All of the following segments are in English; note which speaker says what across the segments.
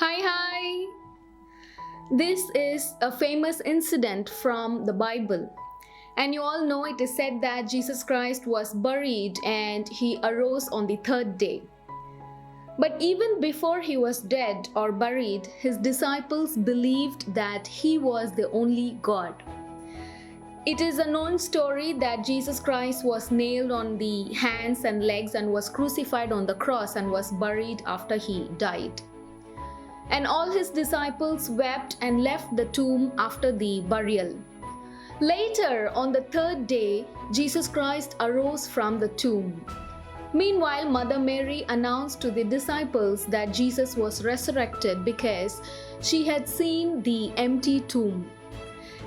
Speaker 1: Hi. This is a famous incident from the Bible. And you all know it is said that Jesus Christ was buried and he arose on the third day. But even before he was dead or buried, his disciples believed that he was the only God. It is a known story that Jesus Christ was nailed on the hands and legs and was crucified on the cross and was buried after he died. And all his disciples wept and left the tomb after the burial. Later, on the third day, Jesus Christ arose from the tomb. Meanwhile, Mother Mary announced to the disciples that Jesus was resurrected because she had seen the empty tomb.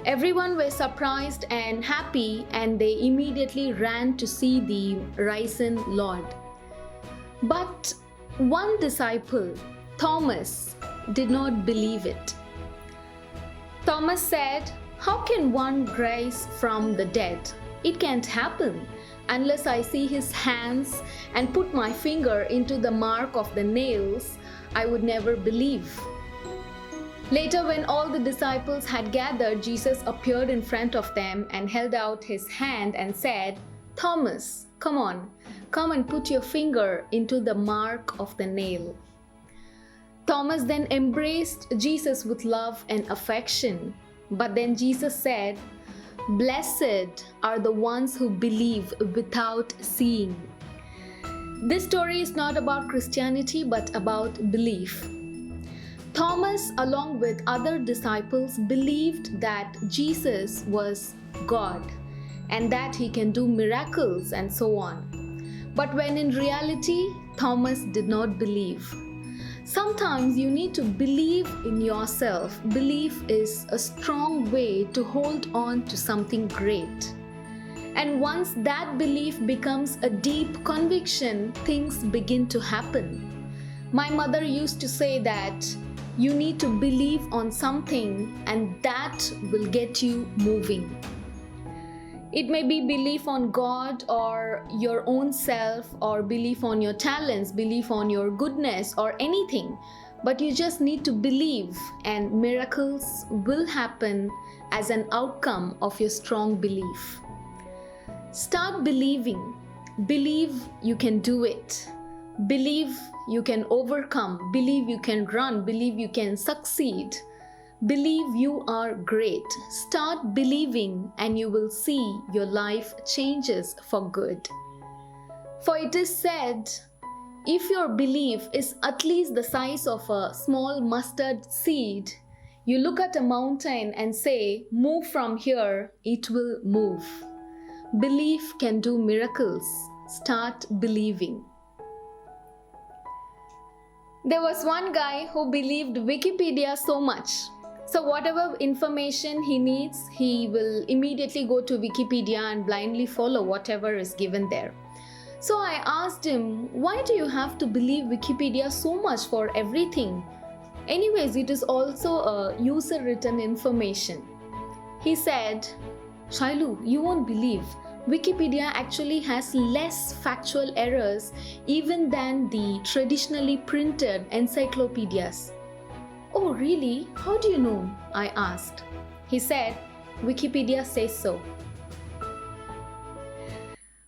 Speaker 1: Everyone was surprised and happy, and they immediately ran to see the risen Lord. But one disciple, Thomas, did not believe it. Thomas said, "How can one rise from the dead? It can't happen unless I see his hands and put my finger into the mark of the nails. I would never believe." Later, when all the disciples had gathered, Jesus appeared in front of them and held out his hand and said, "Thomas, come and put your finger into the mark of the nail." Thomas then embraced Jesus with love and affection. But then Jesus said, "Blessed are the ones who believe without seeing." This story is not about Christianity but about belief. Thomas, along with other disciples, believed that Jesus was God and that he can do miracles and so on. But when in reality, Thomas did not believe. Sometimes you need to believe in yourself. Belief is a strong way to hold on to something great. And once that belief becomes a deep conviction, things begin to happen. My mother used to say that you need to believe on something and that will get you moving. It may be belief on God or your own self, or belief on your talents, belief on your goodness or anything. But you just need to believe, and miracles will happen as an outcome of your strong belief. Start believing. Believe you can do it. Believe you can overcome. Believe you can run. Believe you can succeed. Believe you are great. Start believing and you will see your life changes for good. For it is said, if your belief is at least the size of a small mustard seed, you look at a mountain and say, "Move from here," it will move. Belief can do miracles. Start believing. There was one guy who believed Wikipedia so much. So whatever information he needs, he will immediately go to Wikipedia and blindly follow whatever is given there. So I asked him, "Why do you have to believe Wikipedia so much for everything? Anyways, it is also a user-written information." He said, "Shylu, you won't believe. Wikipedia actually has less factual errors even than the traditionally printed encyclopedias." "Oh, really? How do you know?" I asked. He said, "Wikipedia says so."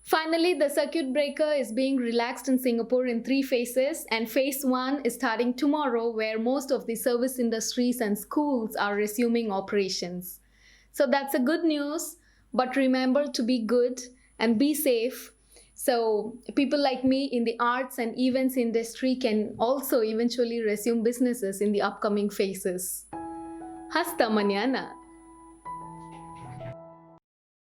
Speaker 1: Finally, the circuit breaker is being relaxed in Singapore in 3 phases, and phase 1 is starting tomorrow, where most of the service industries and schools are resuming operations. So that's a good news, but remember to be good and be safe. So people like me in the arts and events industry can also eventually resume businesses in the upcoming phases. Hasta mañana.